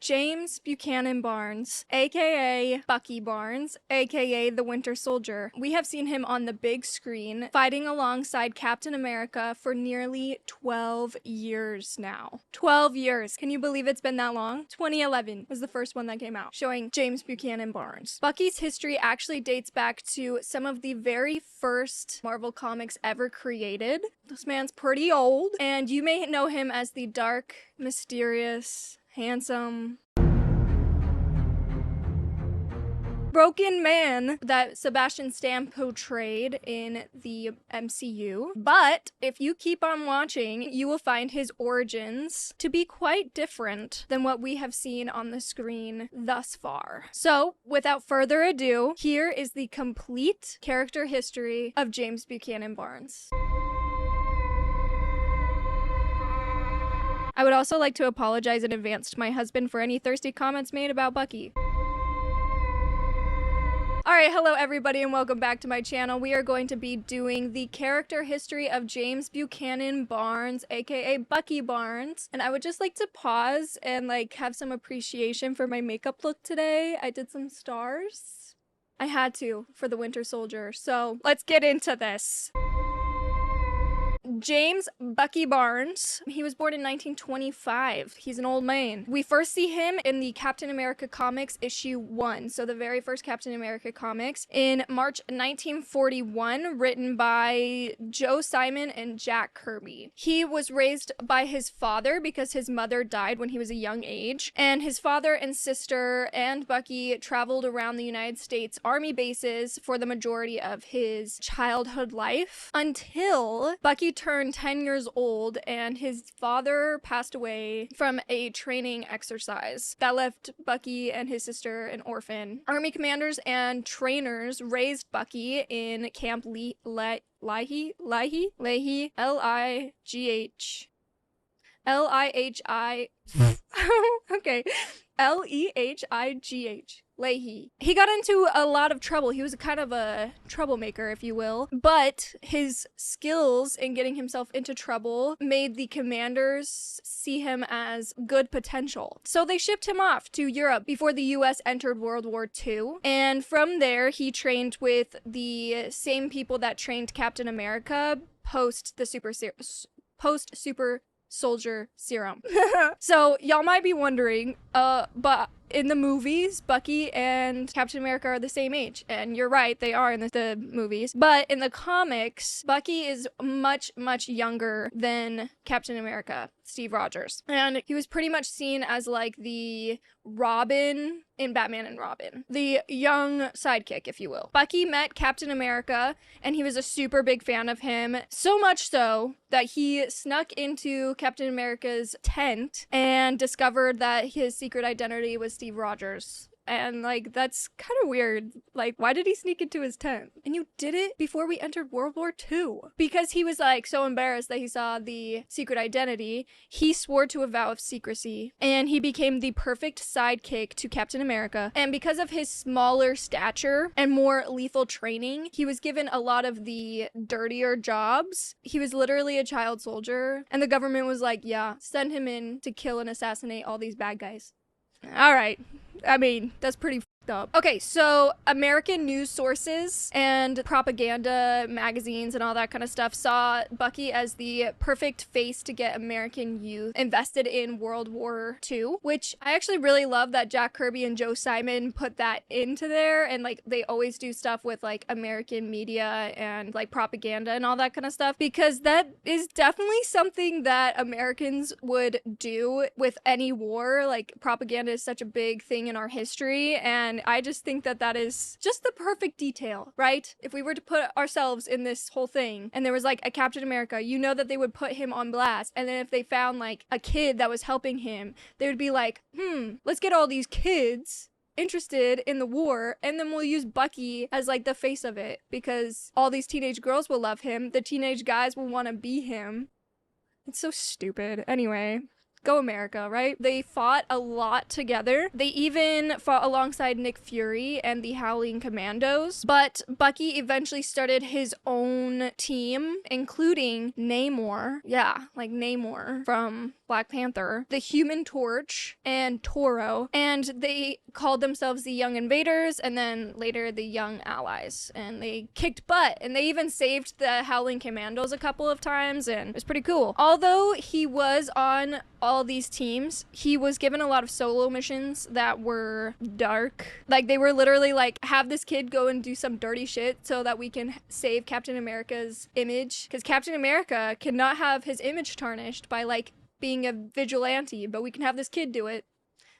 James Buchanan Barnes, aka Bucky Barnes, aka the Winter Soldier. We have seen him on the big screen fighting alongside Captain America for nearly 12 years now. 12 years. Can you believe it's been that long? 2011 was the first one that came out, showing James Buchanan Barnes. Bucky's history actually dates back to some of the very first Marvel comics ever created. This man's pretty old, and you may know him as the dark, mysterious, handsome, broken man that Sebastian Stan portrayed in the MCU. But if you keep on watching, you will find his origins to be quite different than what we have seen on the screen thus far. So, without further ado, here is the complete character history of James Buchanan Barnes. I would also like to apologize in advance to my husband for any thirsty comments made about Bucky. Alright, hello everybody and welcome back to my channel. We are going to be doing the character history of James Buchanan Barnes, aka Bucky Barnes. And I would just like to pause and have some appreciation for my makeup look today. I did some stars. I had to for the Winter Soldier. So let's get into this. James Bucky Barnes. He was born in 1925. He's an old man. We first see him in the Captain America comics issue 1, so the very first Captain America comics, in March 1941, written by Joe Simon and Jack Kirby. He was raised by his father because his mother died when he was a young age, and his father and sister and Bucky traveled around the United States Army bases for the majority of his childhood life until Bucky turned 10 years old and his father passed away from a training exercise that left Bucky and his sister an orphan. Army commanders and trainers raised Bucky in Camp Lehi, okay, Lehighh. Leahy. He got into a lot of trouble. He was kind of a troublemaker, if you will. But his skills in getting himself into trouble made the commanders see him as good potential. So they shipped him off to Europe before the US entered World War II. And from there, he trained with the same people that trained Captain America post Super Soldier Serum. So y'all might be wondering, but in the movies, Bucky and Captain America are the same age. And you're right, they are in the movies. But in the comics, Bucky is much, much younger than Captain America, Steve Rogers. And he was pretty much seen as the Robin in Batman and Robin. The young sidekick, if you will. Bucky met Captain America, and he was a super big fan of him. So much so that he snuck into Captain America's tent and discovered that his secret identity was Steve Rogers. And that's kind of weird. Why did he sneak into his tent? And you did it before we entered World War II. Because he was so embarrassed that he saw the secret identity, he swore to a vow of secrecy. And he became the perfect sidekick to Captain America. And because of his smaller stature and more lethal training, he was given a lot of the dirtier jobs. He was literally a child soldier. And the government was yeah, send him in to kill and assassinate all these bad guys. Alright. I mean, that's pretty f***ed up. Okay, so American news sources and propaganda magazines and all that kind of stuff saw Bucky as the perfect face to get American youth invested in World War II, which I actually really love that Jack Kirby and Joe Simon put that into there, and they always do stuff with American media and propaganda and all that kind of stuff, because that is definitely something that Americans would do with any war. Propaganda is such a big thing in our history, and I just think that that is just the perfect detail, right? If we were to put ourselves in this whole thing and there was a Captain America, you know that they would put him on blast, and then if they found a kid that was helping him, they would be let's get all these kids interested in the war, and then we'll use Bucky as the face of it, because all these teenage girls will love him, the teenage guys will want to be him. It's so stupid. Anyway, Go America, right? They fought a lot together. They even fought alongside Nick Fury and the Howling Commandos, but Bucky eventually started his own team, including Namor. Yeah, like Namor from Black Panther, the Human Torch, and Toro, and they called themselves the Young Invaders, and then later the Young Allies, and they kicked butt, and they even saved the Howling Commandos a couple of times, and it was pretty cool. Although he was on all these teams, he was given a lot of solo missions that were dark. Like, they were literally like, have this kid go and do some dirty shit so that we can save Captain America's image, because Captain America cannot have his image tarnished by like being a vigilante, but we can have this kid do it.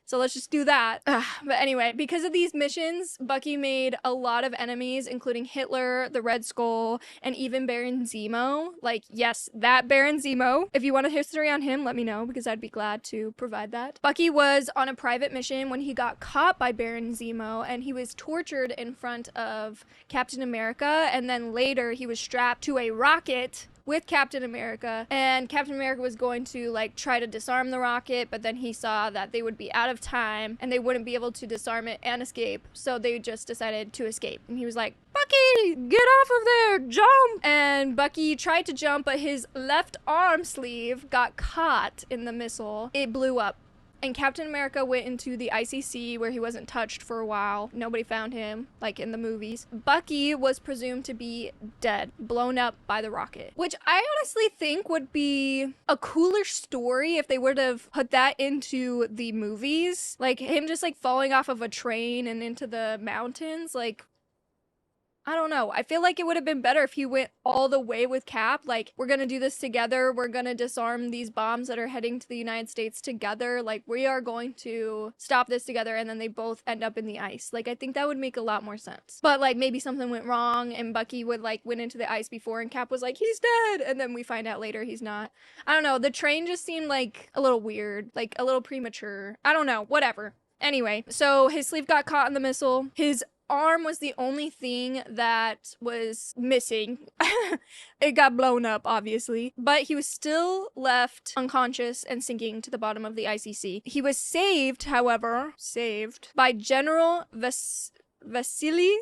So let's just do that. But anyway, because of these missions, Bucky made a lot of enemies, including Hitler, the Red Skull, and even Baron Zemo. Like, yes, that Baron Zemo. If you want a history on him, let me know, because I'd be glad to provide that. Bucky was on a private mission when he got caught by Baron Zemo, and he was tortured in front of Captain America, and then later he was strapped to a rocket with Captain America, and Captain America was going to like try to disarm the rocket, but then he saw that they would be out of time and they wouldn't be able to disarm it and escape, so they just decided to escape. And he was like, Bucky, get off of there, jump! And Bucky tried to jump, but his left arm sleeve got caught in the missile. It blew up. And Captain America went into the ICC where he wasn't touched for a while. Nobody found him, like in the movies. Bucky was presumed to be dead, blown up by the rocket, which I honestly think would be a cooler story if they would have put that into the movies. Like him just like falling off of a train and into the mountains. Like, I don't know. I feel like it would have been better if he went all the way with Cap. Like, we're gonna do this together. We're gonna disarm these bombs that are heading to the United States together. Like, we are going to stop this together, and then they both end up in the ice. Like, I think that would make a lot more sense. But, like, maybe something went wrong, and Bucky would, like, went into the ice before, and Cap was like, he's dead! And then we find out later he's not. I don't know. The train just seemed, like, a little weird. Like, a little premature. I don't know. Whatever. Anyway, so his sleeve got caught in the missile. His arm was the only thing that was missing. It got blown up, obviously, but he was still left unconscious and sinking to the bottom of the ICC. He was saved, however, by General Vasily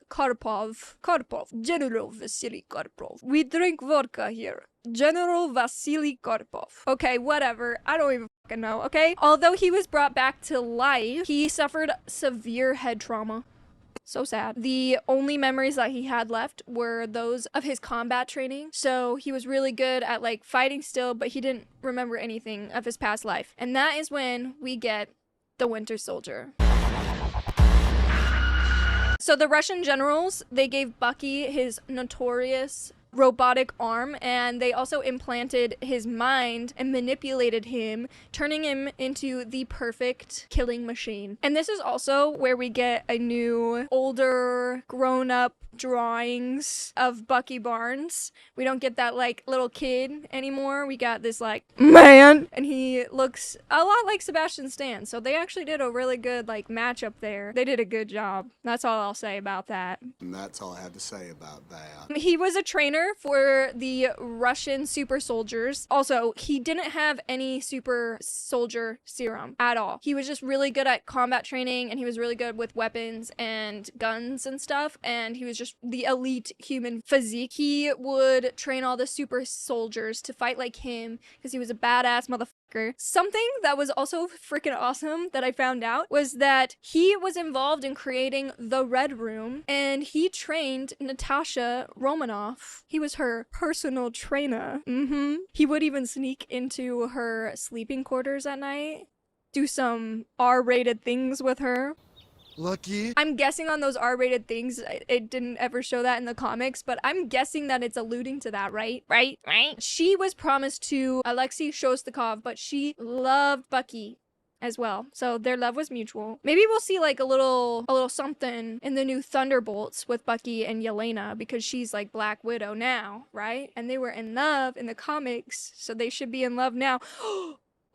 Karpov. General Vasily Karpov. We drink vodka here. General Vasily Karpov. Okay, whatever. I don't even fucking know, okay? Although he was brought back to life, he suffered severe head trauma. So sad. The only memories that he had left were those of his combat training. So he was really good at like fighting still, but he didn't remember anything of his past life. And that is when we get the Winter Soldier. So the Russian generals, they gave Bucky his notorious robotic arm, and they also implanted his mind and manipulated him, turning him into the perfect killing machine. And this is also where we get a new, older, grown-up drawings of Bucky Barnes. We don't get that like little kid anymore. We got this like man, and he looks a lot like Sebastian Stan. So they actually did a really good like matchup there. They did a good job. That's all I'll say about that. And that's all I have to say about that. He was a trainer for the Russian super soldiers. Also, he didn't have any super soldier serum at all. He was just really good at combat training, and he was really good with weapons and guns and stuff, and he was just the elite human physique. He would train all the super soldiers to fight like him because he was a badass motherfucker. Something that was also freaking awesome that I found out was that he was involved in creating the Red Room, and he trained Natasha Romanoff. He was her personal trainer. He would even sneak into her sleeping quarters at night, do some R-rated things with her. Lucky. I'm guessing on those R-rated things, it didn't ever show that in the comics, but I'm guessing that it's alluding to that, right? Right? She was promised to Alexei Shostakov, but she loved Bucky as well. So their love was mutual. Maybe we'll see like a little something in the new Thunderbolts with Bucky and Yelena, because she's like Black Widow now, right? And they were in love in the comics, so they should be in love now.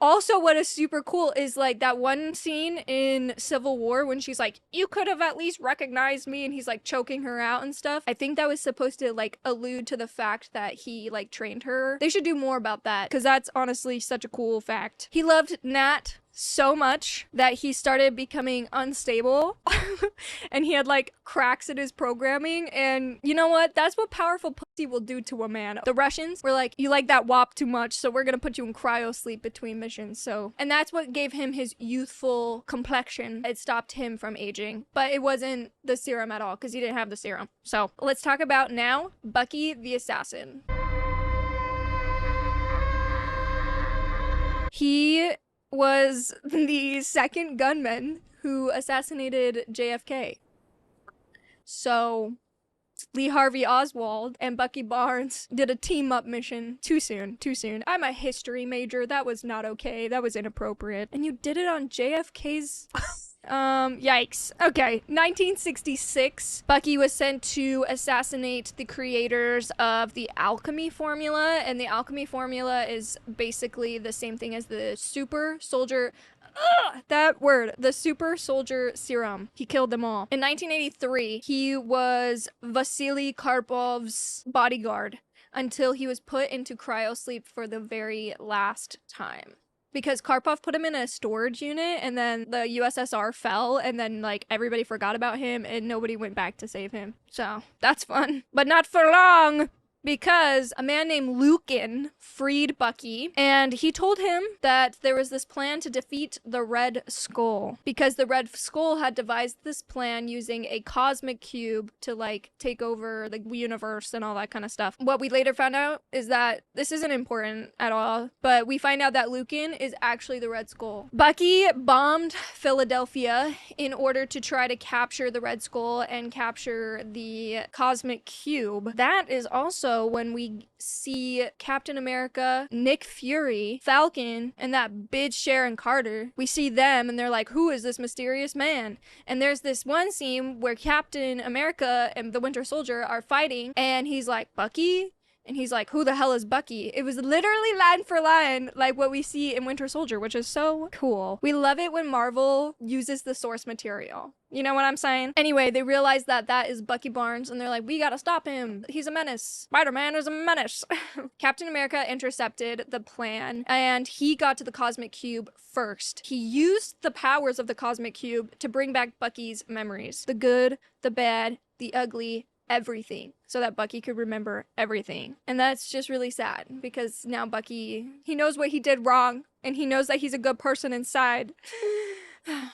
Also, what is super cool is like that one scene in Civil War when she's like, you could have at least recognized me, and he's like choking her out and stuff. I think that was supposed to like allude to the fact that he like trained her. They should do more about that, because that's honestly such a cool fact. He loved Nat so much that he started becoming unstable and he had like cracks in his programming. And you know what? That's what powerful pussy will do to a man. The Russians were like, you like that WAP too much, so we're gonna put you in cryo sleep between missions. So, and that's what gave him his youthful complexion. It stopped him from aging, but it wasn't the serum at all because he didn't have the serum. So let's talk about now Bucky the assassin. He was the second gunman who assassinated JFK. So Lee Harvey Oswald and Bucky Barnes did a team-up mission. Too soon. I'm a history major. That was not okay. That was inappropriate. And you did it on JFK's... yikes. Okay, 1966, Bucky was sent to assassinate the creators of the alchemy formula, and the alchemy formula is basically the same thing as the super soldier... the super soldier serum. He killed them all. In 1983, he was Vasily Karpov's bodyguard until he was put into cryo sleep for the very last time. Because Karpov put him in a storage unit and then the USSR fell and then like everybody forgot about him and nobody went back to save him. So that's fun. But not for long! Because a man named Lukin freed Bucky, and he told him that there was this plan to defeat the Red Skull, because the Red Skull had devised this plan using a cosmic cube to, like, take over the universe and all that kind of stuff. What we later found out is that this isn't important at all, but we find out that Lukin is actually the Red Skull. Bucky bombed Philadelphia in order to try to capture the Red Skull and capture the cosmic cube. That is also when we see Captain America, Nick Fury, Falcon, and that bitch Sharon Carter. We see them and they're like, who is this mysterious man? And there's this one scene where Captain America and the Winter Soldier are fighting and he's like, Bucky? And he's like, who the hell is Bucky? It was literally line for line like what we see in Winter Soldier, which is so cool. We love it when Marvel uses the source material. You know what I'm saying? Anyway, they realize that that is Bucky Barnes, and they're like, we gotta stop him. He's a menace. Spider-Man is a menace. Captain America intercepted the plan, and he got to the Cosmic Cube first. He used the powers of the Cosmic Cube to bring back Bucky's memories. The good, the bad, the ugly, everything, so that Bucky could remember everything. And that's just really sad, because now Bucky, he knows what he did wrong, and he knows that he's a good person inside.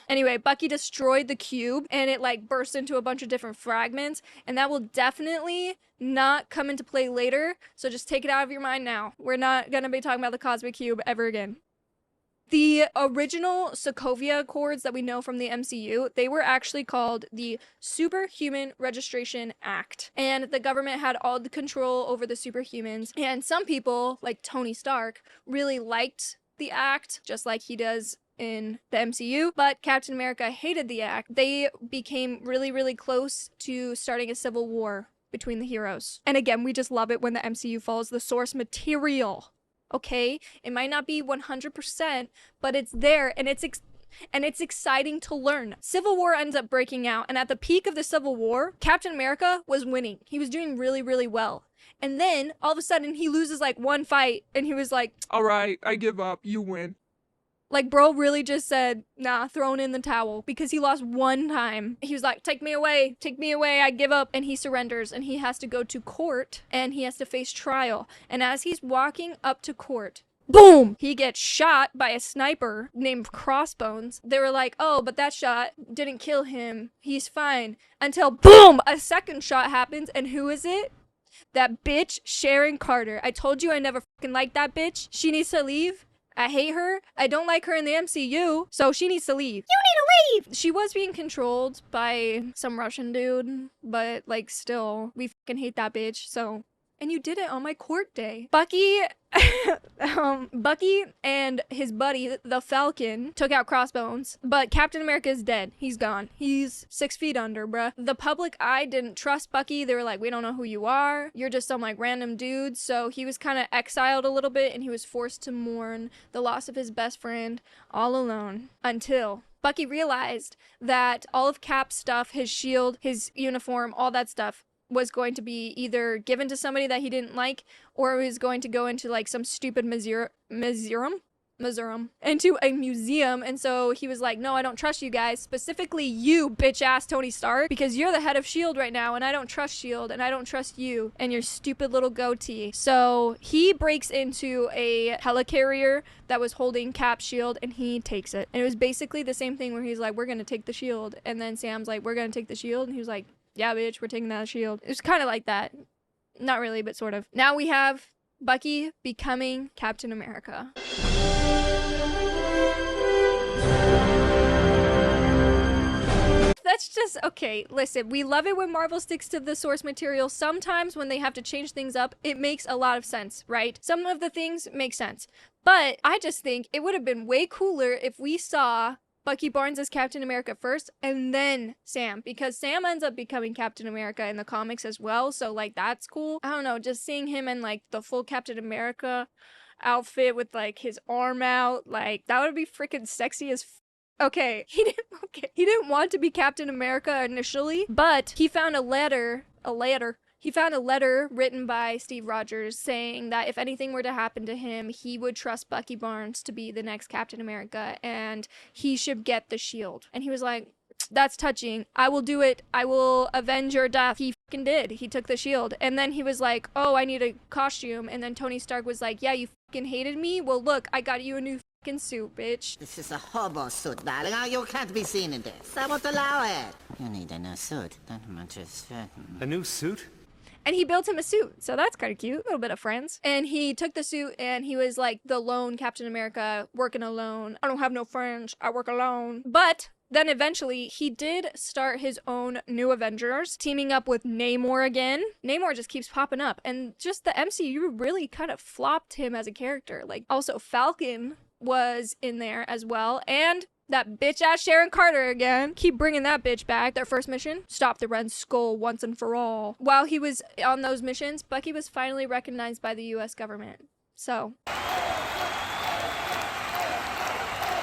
Anyway, Bucky destroyed the cube, and it like burst into a bunch of different fragments, and that will definitely not come into play later, so just take it out of your mind now. We're not gonna be talking about the Cosmic Cube ever again. The original Sokovia Accords that we know from the MCU, they were actually called the Superhuman Registration Act. And the government had all the control over the superhumans. And some people, like Tony Stark, really liked the act, just like he does in the MCU, but Captain America hated the act. They became really, really close to starting a civil war between the heroes. And again, we just love it when the MCU follows the source material. Okay, it might not be 100%, but it's there, and it's exciting to learn. Civil War ends up breaking out, and at the peak of the Civil War, Captain America was winning. He was doing really, really well. And then, all of a sudden, he loses like one fight, and he was like, all right, I give up, you win. Like, bro really just said, nah, thrown in the towel, because he lost one time. He was like, take me away, I give up. And he surrenders, and he has to go to court, and he has to face trial. And as he's walking up to court, boom! He gets shot by a sniper named Crossbones. They were like, oh, but that shot didn't kill him. He's fine. Until, boom! A second shot happens, and who is it? That bitch, Sharon Carter. I told you I never fucking liked that bitch. She needs to leave. I hate her. I don't like her in the MCU, so she needs to leave. You need to leave! She was being controlled by some Russian dude, but, like, still, we fucking hate that bitch, so... And you did it on my court day. Bucky and his buddy, the Falcon, took out Crossbones, but Captain America is dead. He's gone. He's 6 feet under, bruh. The public eye didn't trust Bucky. They were like, we don't know who you are. You're just some, like, random dude. So he was kind of exiled a little bit, and he was forced to mourn the loss of his best friend all alone until Bucky realized that all of Cap's stuff, his shield, his uniform, all that stuff, was going to be either given to somebody that he didn't like, or it was going to go into like some stupid museum. Missouri, into a museum. And so he was like, no, I don't trust you guys, specifically you, bitch ass Tony Stark, because you're the head of S.H.I.E.L.D. right now, and I don't trust S.H.I.E.L.D., and I don't trust you and your stupid little goatee. So he breaks into a helicarrier that was holding Cap's shield, and he takes it. And it was basically the same thing where he's like, we're gonna take the shield. And then Sam's like, we're gonna take the shield. And he was like, yeah, bitch, we're taking that shield. It was kind of like that. Not really, but sort of. Now we have Bucky becoming Captain America. That's just, okay, listen, we love it when Marvel sticks to the source material. Sometimes when they have to change things up, it makes a lot of sense, right? Some of the things make sense. But I just think it would have been way cooler if we saw Bucky Barnes as Captain America first and then Sam, because Sam ends up becoming Captain America in the comics as well, so like that's cool. I don't know, just seeing him in like the full Captain America outfit with like his arm out, like that would be freaking sexy as Okay, he didn't want to be Captain America initially, but he found a letter written by Steve Rogers saying that if anything were to happen to him, he would trust Bucky Barnes to be the next Captain America and he should get the shield. And he was like, that's touching. I will do it. I will avenge your death. He fucking did. He took the shield. And then he was like, oh, I need a costume. And then Tony Stark was like, yeah, you fucking hated me? Well, look, I got you a new fucking suit, bitch. This is a hobo suit, darling. You can't be seen in this. I won't allow it. You need a new suit. Don't much A new suit? And he built him a suit, so that's kind of cute. A little bit of friends. And he took the suit and he was like the lone Captain America, working alone. I don't have no friends. I work alone. But then eventually he did start his own New Avengers, teaming up with Namor again. Namor just keeps popping up. And just the MCU really kind of flopped him as a character. Like, also Falcon was in there as well. And that bitch ass Sharon Carter again. Keep bringing that bitch back. Their first mission, stop the Red Skull once and for all. While he was on those missions, Bucky was finally recognized by the US government. So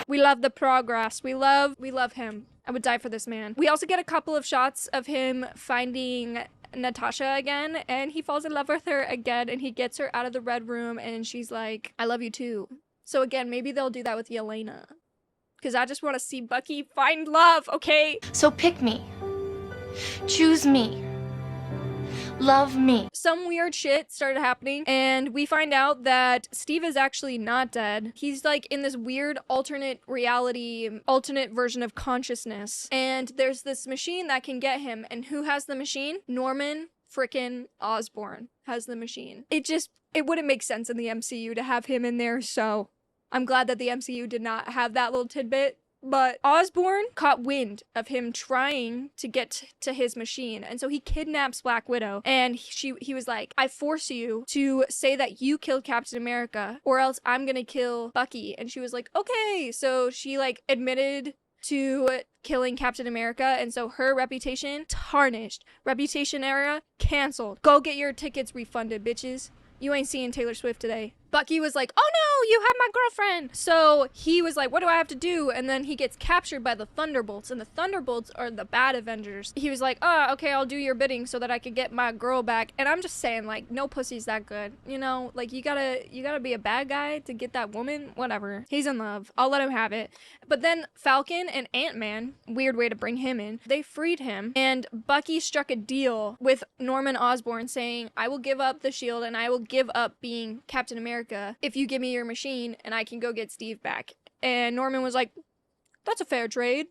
we love the progress. We love him. I would die for this man. We also get a couple of shots of him finding Natasha again, and he falls in love with her again, and he gets her out of the Red Room, and she's like, I love you too. So again, maybe they'll do that with Yelena. Because I just want to see Bucky find love, okay? So pick me. Choose me. Love me. Some weird shit started happening, and we find out that Steve is actually not dead. He's like in this weird alternate reality, alternate version of consciousness. And there's this machine that can get him, and who has the machine? Norman frickin' Osborn has the machine. It wouldn't make sense in the MCU to have him in there, so I'm glad that the MCU did not have that little tidbit. But Osborn caught wind of him trying to get to his machine, and so he kidnaps Black Widow, and he was like, I force you to say that you killed Captain America or else I'm gonna kill Bucky. And she was like, okay. So she like admitted to killing Captain America, and so her reputation tarnished. Reputation era canceled. Go get your tickets refunded, bitches. You ain't seeing Taylor Swift today. Bucky was like, oh no, you have my girlfriend. So he was like, what do I have to do? And then he gets captured by the Thunderbolts, and the Thunderbolts are the bad Avengers. He was like, oh, okay, I'll do your bidding so that I could get my girl back. And I'm just saying, like, no pussy's that good. You know, like, you gotta be a bad guy to get that woman. Whatever. He's in love. I'll let him have it. But then Falcon and Ant-Man, weird way to bring him in, they freed him. And Bucky struck a deal with Norman Osborn saying, I will give up the shield and I will give up being Captain America if you give me your machine and I can go get Steve back. And Norman was like, that's a fair trade.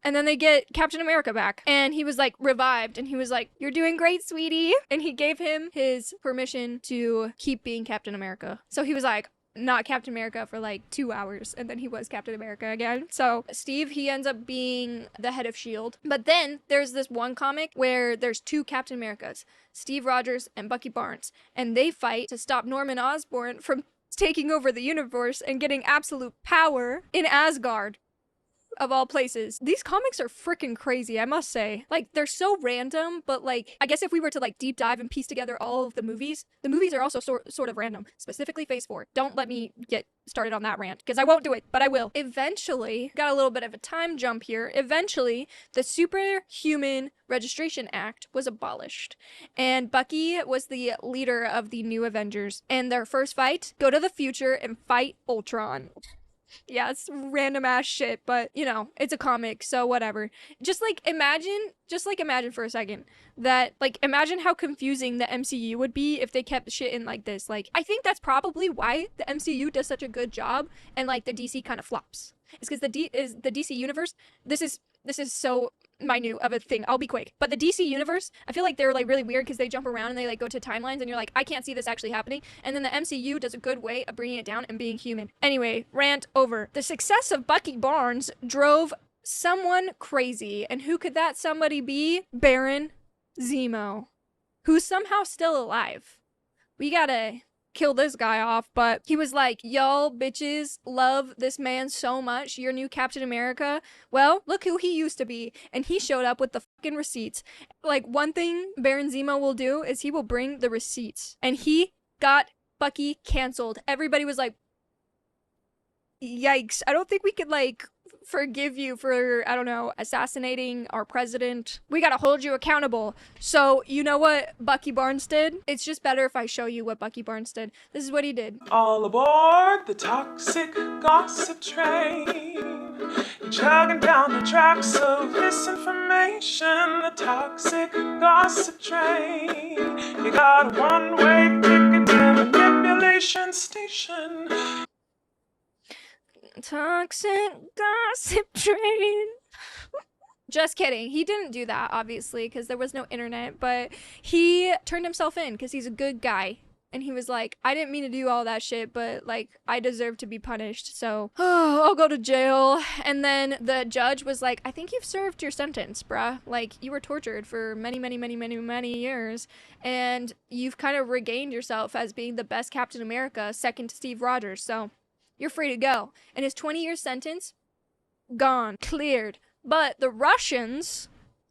And then they get Captain America back, and he was like revived, and he was like, you're doing great, sweetie. And he gave him his permission to keep being Captain America. So he was like, not Captain America for like 2 hours, and then he was Captain America again. So Steve, he ends up being the head of S.H.I.E.L.D. But then there's this one comic where there's two Captain Americas, Steve Rogers and Bucky Barnes, and they fight to stop Norman Osborn from taking over the universe and getting absolute power in Asgard, of all places. These comics are freaking crazy, I must say. Like, they're so random, but like, I guess if we were to like deep dive and piece together all of the movies are also sort of random. Specifically Phase 4. Don't let me get started on that rant, because I won't do it, but I will. Eventually, got a little bit of a time jump here, eventually, the Superhuman Registration Act was abolished, and Bucky was the leader of the New Avengers, and their first fight, go to the future and fight Ultron. Yeah, it's random ass shit, but you know, it's a comic, so whatever. Just like imagine for a second that, like, imagine how confusing the MCU would be if they kept shit in like this. Like, I think that's probably why the MCU does such a good job and like the DC kind of flops. It's because the DC universe. This is so minute of a thing. I'll be quick. But the DC universe, I feel like they're like really weird because they jump around and they like go to timelines and you're like, I can't see this actually happening. And then the MCU does a good way of bringing it down and being human. Anyway, rant over. The success of Bucky Barnes drove someone crazy. And who could that somebody be? Baron Zemo, who's somehow still alive. We gotta kill this guy off, but he was like, y'all bitches love this man so much, your new Captain America. Well, look who he used to be, and he showed up with the fucking receipts. Like, one thing Baron Zemo will do is he will bring the receipts, and he got Bucky canceled. Everybody was like, yikes, I don't think we could like forgive you for, I don't know, assassinating our president. We gotta hold you accountable. So, you know what Bucky Barnes did? It's just better if I show you what Bucky Barnes did. This is what he did. All aboard the toxic gossip train. You're chugging down the tracks of misinformation. The toxic gossip train. You got a one-way ticket to manipulation station. Toxic gossip train. Just kidding. He didn't do that, obviously, because there was no internet, but he turned himself in because he's a good guy. And he was like, I didn't mean to do all that shit, but like, I deserve to be punished, so I'll go to jail. And then the judge was like, I think you've served your sentence, bruh. Like, you were tortured for many years, and you've kind of regained yourself as being the best Captain America, second to Steve Rogers, so you're free to go. And his 20-year sentence, gone, cleared. But the Russians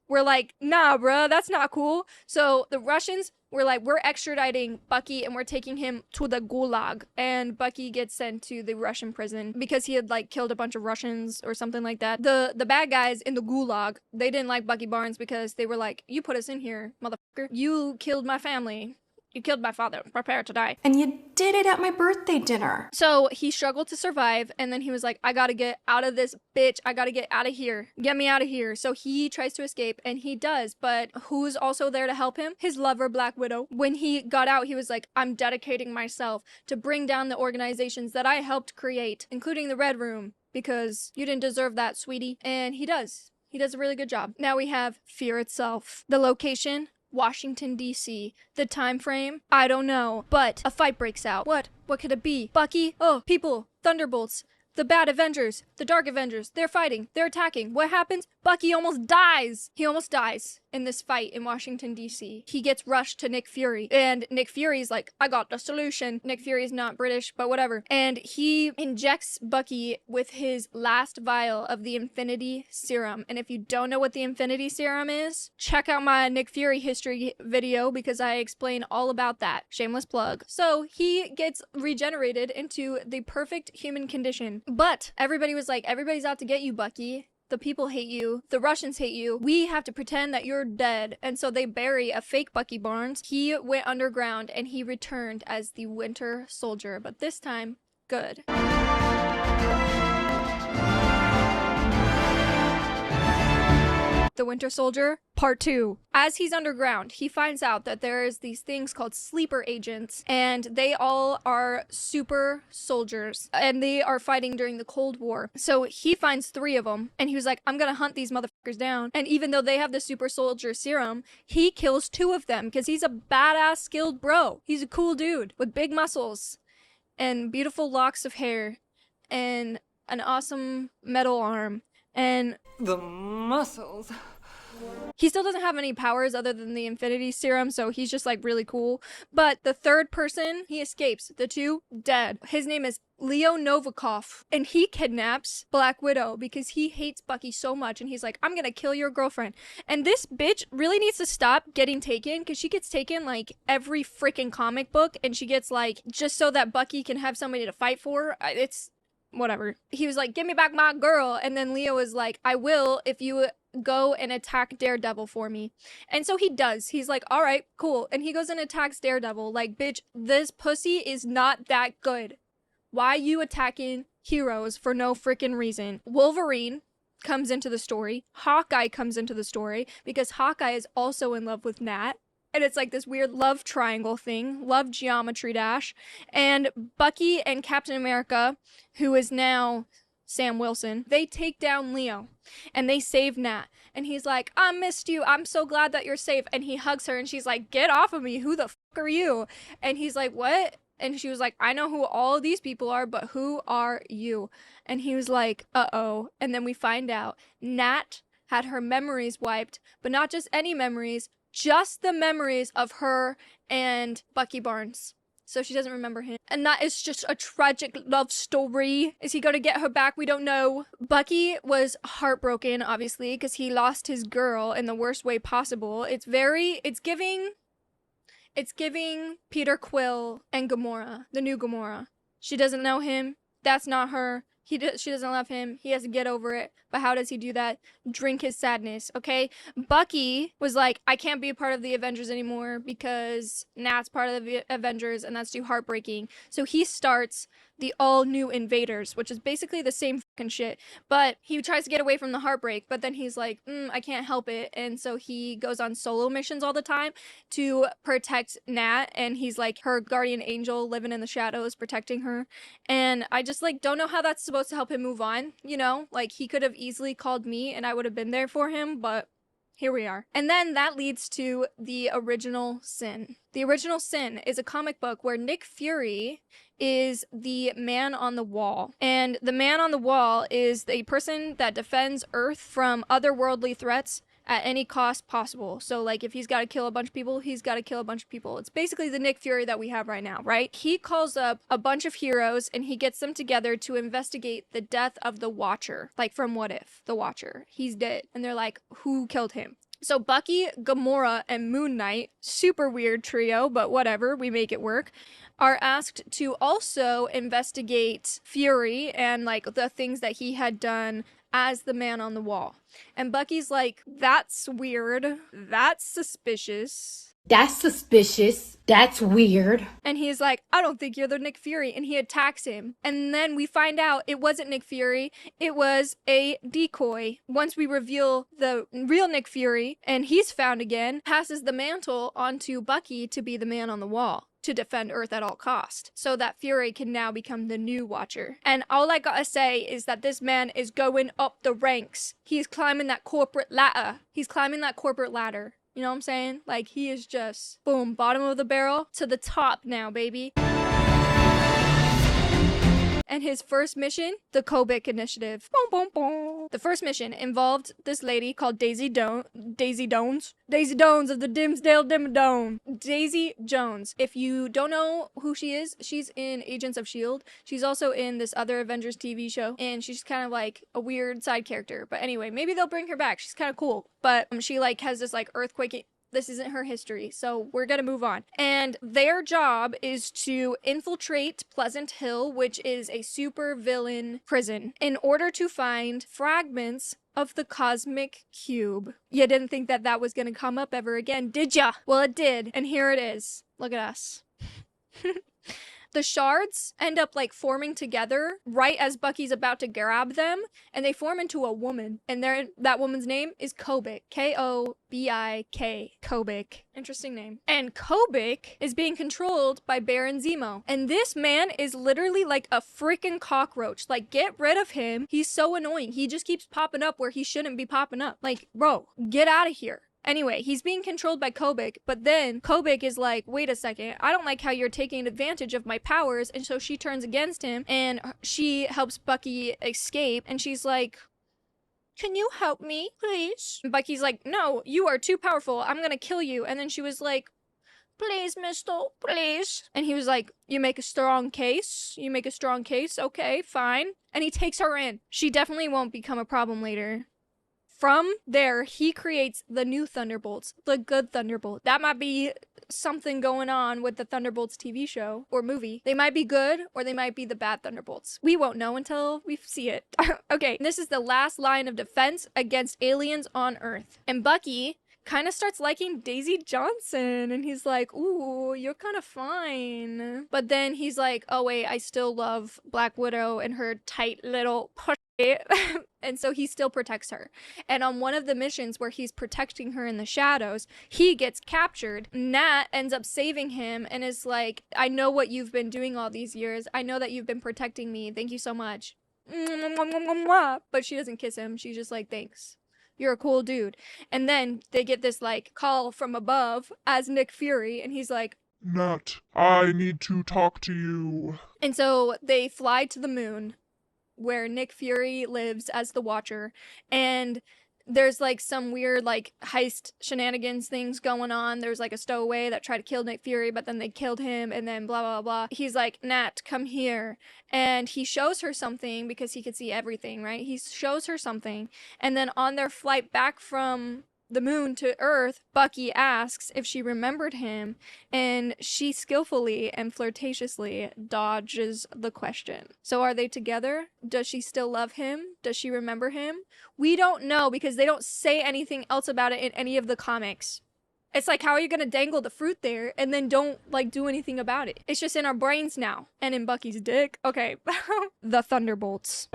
were like, nah, bruh, that's not cool. So the Russians were like, we're extraditing Bucky and we're taking him to the Gulag. And Bucky gets sent to the Russian prison because he had like killed a bunch of Russians or something like that. The bad guys in the Gulag, they didn't like Bucky Barnes because they were like, you put us in here, motherfucker. You killed my family. You killed my father. Prepare to die. And you did it at my birthday dinner. So he struggled to survive, and then he was like, I gotta get out of this bitch. I gotta get out of here. Get me out of here. So he tries to escape, and he does. But who's also there to help him? His lover, Black Widow. When he got out, he was like, I'm dedicating myself to bring down the organizations that I helped create, including the Red Room, because you didn't deserve that, sweetie. And he does. He does a really good job. Now we have Fear itself. The location, Washington, D.C. The time frame? I don't know. But a fight breaks out. What? What could it be? Bucky? Oh, people. Thunderbolts. The bad Avengers. The dark Avengers. They're fighting. They're attacking. What happens? Bucky almost dies. He almost dies in this fight in Washington, D.C. He gets rushed to Nick Fury. And Nick Fury's like, I got the solution. Nick Fury's not British, but whatever. And he injects Bucky with his last vial of the Infinity Serum. And if you don't know what the Infinity Serum is, check out my Nick Fury history video because I explain all about that. Shameless plug. So he gets regenerated into the perfect human condition. But everybody was like, everybody's out to get you, Bucky. The people hate you. The Russians hate you. We have to pretend that you're dead. And so they bury a fake Bucky Barnes. He went underground and he returned as the Winter Soldier. But this time, good. The Winter Soldier, Part 2. As he's underground, he finds out that there's these things called sleeper agents, and they all are super soldiers, and they are fighting during the Cold War. So he finds 3 of them, and he was like, I'm gonna hunt these motherfuckers down. And even though they have the super soldier serum, he kills 2 of them, because he's a badass skilled bro. He's a cool dude with big muscles, and beautiful locks of hair, and an awesome metal arm, and the muscles. He still doesn't have any powers other than the Infinity Serum, so he's just like really cool. But the third person, he escapes. The 2, dead. His name is Leo Novikov, and he kidnaps Black Widow because he hates Bucky so much, and he's like, I'm gonna kill your girlfriend. And this bitch really needs to stop getting taken, because she gets taken like every freaking comic book, and she gets like, just so that Bucky can have somebody to fight for. It's whatever. He was like, give me back my girl, and then Leo was like, I will if you go and attack Daredevil for me. And so he does. He's like, all right, cool. And he goes and attacks Daredevil. Like, bitch, this pussy is not that good. Why you attacking heroes for no freaking reason. Wolverine comes into the story. Hawkeye comes into the story because Hawkeye is also in love with Nat. And it's like this weird love triangle thing, love geometry dash. And Bucky and Captain America, who is now Sam Wilson, they take down Leo and they save Nat. And he's like, I missed you. I'm so glad that you're safe. And he hugs her and she's like, get off of me. Who the fuck are you? And he's like, what? And she was like, I know who all these people are, but who are you? And he was like, uh-oh. And then we find out Nat had her memories wiped, but not just any memories, just the memories of her and Bucky Barnes. So she doesn't remember him. And that is just a tragic love story. Is he going to get her back? We don't know. Bucky was heartbroken, obviously, because he lost his girl in the worst way possible. It's giving Peter Quill and Gamora, the new Gamora. She doesn't know him. That's not her. She doesn't love him. He has to get over it. But how does he do that? Drink his sadness, okay? Bucky was like, I can't be a part of the Avengers anymore because Nat's part of the Avengers and that's too heartbreaking. So he starts the all-new Invaders, which is basically the same fucking shit. But he tries to get away from the heartbreak, but then he's like, I can't help it. And so he goes on solo missions all the time to protect Nat. And he's like her guardian angel living in the shadows, protecting her. And I just like don't know how that's supposed to help him move on, you know? Like he could have easily called me and I would have been there for him, but here we are. And then that leads to The Original Sin. The Original Sin is a comic book where Nick Fury is the man on the wall. And the man on the wall is a person that defends Earth from otherworldly threats at any cost possible. So like if he's got to kill a bunch of people, he's got to kill a bunch of people. It's basically the Nick Fury that we have right now, right? He calls up a bunch of heroes and he gets them together to investigate the death of the Watcher. Like from What If? The Watcher. He's dead. And they're like, who killed him? So Bucky, Gamora, and Moon Knight, super weird trio, but whatever, we make it work, are asked to also investigate Fury and like the things that he had done as the man on the wall. And Bucky's like, that's weird. That's suspicious. That's suspicious. That's weird. And he's like, I don't think you're the Nick Fury. And he attacks him. And then we find out it wasn't Nick Fury. It was a decoy. Once we reveal the real Nick Fury and he's found again, passes the mantle onto Bucky to be the man on the wall, to defend Earth at all cost, so that Fury can now become the new Watcher. And all I gotta say is that this man is going up the ranks. He's climbing that corporate ladder. He's climbing that corporate ladder. You know what I'm saying? Like, he is just, boom, bottom of the barrel to the top now, baby. And his first mission, the Kobik Initiative. Boom, boom, boom. The first mission involved this lady called Daisy Jones of the Dimsdale Dimmadome. Daisy Jones. If you don't know who she is, she's in Agents of S.H.I.E.L.D. She's also in this other Avengers TV show, and she's kind of like a weird side character. But anyway, maybe they'll bring her back. She's kind of cool. But she like has this like earthquake. This isn't her history, so we're gonna move on. And their job is to infiltrate Pleasant Hill, which is a super villain prison, in order to find fragments of the Cosmic Cube. You didn't think that that was gonna come up ever again, did ya? Well, it did, and here it is. Look at us. The shards end up like forming together right as Bucky's about to grab them, and they form into a woman. And that woman's name is Kobik. K-O-B-I-K. Kobik. Interesting name. And Kobik is being controlled by Baron Zemo. And this man is literally like a freaking cockroach. Like, get rid of him. He's so annoying. He just keeps popping up where he shouldn't be popping up. Like, bro, get out of here. Anyway, he's being controlled by Kobik, but then Kobik is like, wait a second, I don't like how you're taking advantage of my powers, and so she turns against him, and she helps Bucky escape, and she's like, can you help me, please? And Bucky's like, no, you are too powerful, I'm gonna kill you. And then she was like, please, mister, please. And he was like, you make a strong case? You make a strong case? Okay, fine. And he takes her in. She definitely won't become a problem later. From there, he creates the new Thunderbolts, the good Thunderbolt. That might be something going on with the Thunderbolts TV show or movie. They might be good or they might be the bad Thunderbolts. We won't know until we see it. Okay, this is the last line of defense against aliens on Earth. And Bucky kind of starts liking Daisy Johnson, and he's like, ooh, you're kind of fine. But then he's like, oh wait, I still love Black Widow and her tight little pussy. And so he still protects her. And on one of the missions where he's protecting her in the shadows, he gets captured. Nat ends up saving him and is like, I know what you've been doing all these years. I know that you've been protecting me. Thank you so much. But she doesn't kiss him. She's just like, thanks. You're a cool dude. And then they get this like call from above as Nick Fury, and he's like, Nat, I need to talk to you. and so they fly to the moon where Nick Fury lives as the Watcher, and there's like some weird like heist shenanigans things going on. There's like a stowaway that tried to kill Nick Fury, but then they killed him, and then blah blah blah. He's like, Nat, come here. And he shows her something because he could see everything, right? He shows her something, and then on their flight back from the moon to Earth, Bucky asks if she remembered him, and she skillfully and flirtatiously dodges the question. So are they together? Does she still love him? Does she remember him? We don't know because they don't say anything else about it in any of the comics. It's like, how are you gonna dangle the fruit there and then don't like do anything about it? It's just in our brains now and in Bucky's dick. Okay. The Thunderbolts.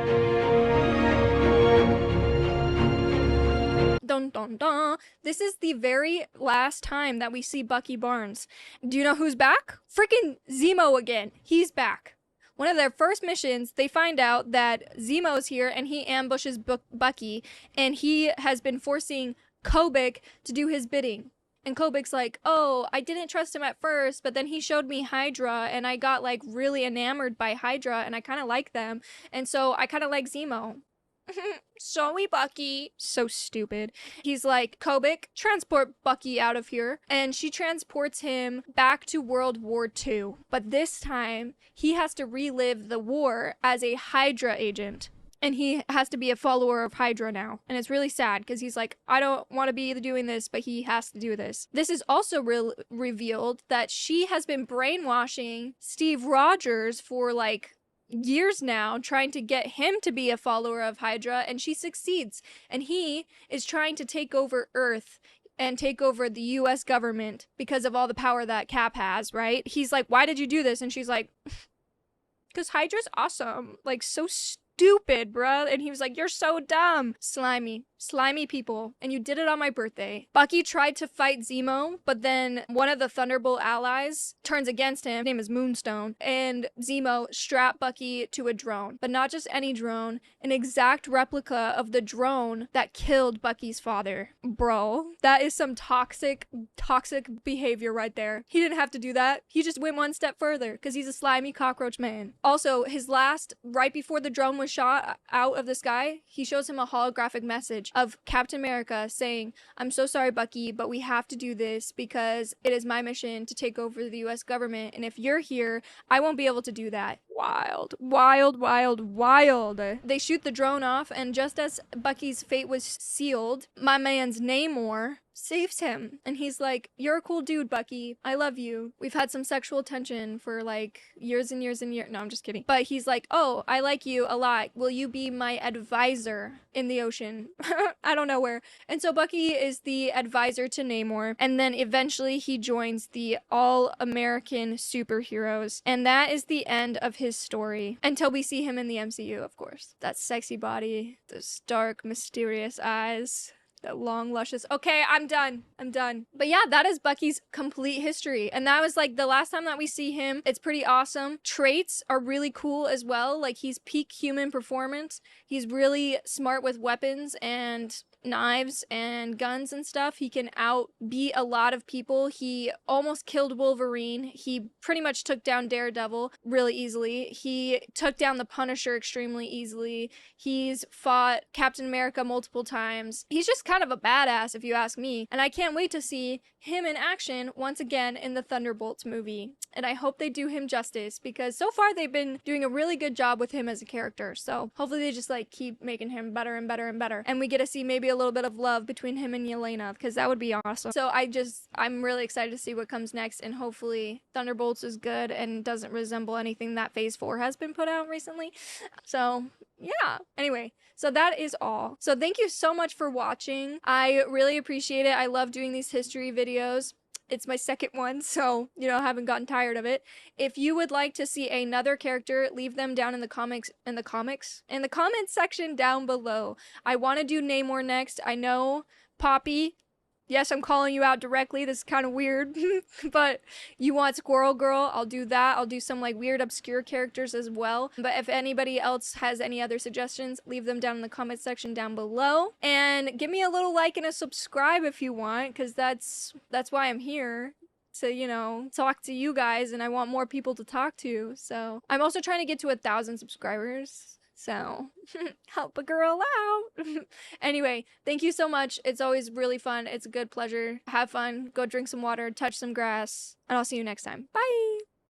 Dun dun dun. This is the very last time that we see Bucky Barnes. Do you know who's back? Freaking Zemo again. He's back. One of their first missions, they find out that Zemo's here and he ambushes Bucky, and he has been forcing Kobik to do his bidding. And Kobik's like, oh, I didn't trust him at first, but then he showed me Hydra, and I got like really enamored by Hydra, and I kind of like them. And so I kind of like Zemo. Sorry, Bucky. So stupid. He's like, Kobik, transport Bucky out of here. And she transports him back to World War II. But this time, he has to relive the war as a Hydra agent. And he has to be a follower of Hydra now. And it's really sad because he's like, I don't want to be doing this, but he has to do this. This is also revealed that she has been brainwashing Steve Rogers for like years now, trying to get him to be a follower of Hydra, and she succeeds. And he is trying to take over Earth and take over the US government because of all the power that Cap has, right? He's like, why did you do this? And she's like, because Hydra's awesome. Like, so stupid, bruh. And he was like, you're so dumb. Slimy people. And you did it on my birthday. Bucky tried to fight Zemo, but then one of the Thunderbolt allies turns against him. His name is Moonstone. And Zemo strapped Bucky to a drone. But not just any drone, an exact replica of the drone that killed Bucky's father. Bro, that is some toxic behavior right there. He didn't have to do that. He just went one step further because he's a slimy cockroach man. Also, his last, right before the drone was shot out of the sky, he shows him a holographic message of Captain America saying, I'm so sorry, Bucky, but we have to do this because it is my mission to take over the US government, and if you're here, I won't be able to do that. Wild, wild, wild, wild. They shoot the drone off, and just as Bucky's fate was sealed, my man's Namor saves him. And he's like, you're a cool dude, Bucky. I love you. We've had some sexual tension for like years and years and years. No, I'm just kidding. But he's like, oh, I like you a lot. Will you be my advisor in the ocean? I don't know where. And so Bucky is the advisor to Namor. And then eventually he joins the all-American superheroes. And that is the end of his story. Until we see him in the MCU, of course. That sexy body, those dark, mysterious eyes. That long, luscious. Okay, I'm done. But yeah, that is Bucky's complete history. And that was like the last time that we see him. It's pretty awesome. Traits are really cool as well. Like, he's peak human performance. He's really smart with weapons and knives and guns and stuff. He can outbeat a lot of people. He almost killed Wolverine. He pretty much took down Daredevil really easily. He took down the Punisher extremely easily. He's fought Captain America multiple times. He's just kind of a badass, if you ask me. And I can't wait to see him in action once again in the Thunderbolts movie. And I hope they do him justice, because so far they've been doing a really good job with him as a character. So hopefully they just like keep making him better and better and better. And we get to see maybe a little bit of love between him and Yelena, because that would be awesome. So I'm really excited to see what comes next, and hopefully Thunderbolts is good and doesn't resemble anything that Phase 4 has been put out recently. So yeah. Anyway, so that is all. So thank you so much for watching. I really appreciate it. I love doing these history videos. It's my second one, so, you know, I haven't gotten tired of it. If you would like to see another character, leave them down in the comment section down below. I want to do Namor next. I know, Poppy, yes, I'm calling you out directly. This is kind of weird, but you want Squirrel Girl, I'll do that. I'll do some like weird obscure characters as well. But if anybody else has any other suggestions, leave them down in the comment section down below. And give me a little like and a subscribe if you want, because that's why I'm here. To, you know, talk to you guys, and I want more people to talk to. So I'm also trying to get to 1,000 subscribers. So help a girl out. Anyway, thank you so much. It's always really fun. It's a good pleasure. Have fun. Go drink some water, touch some grass, and I'll see you next time. Bye.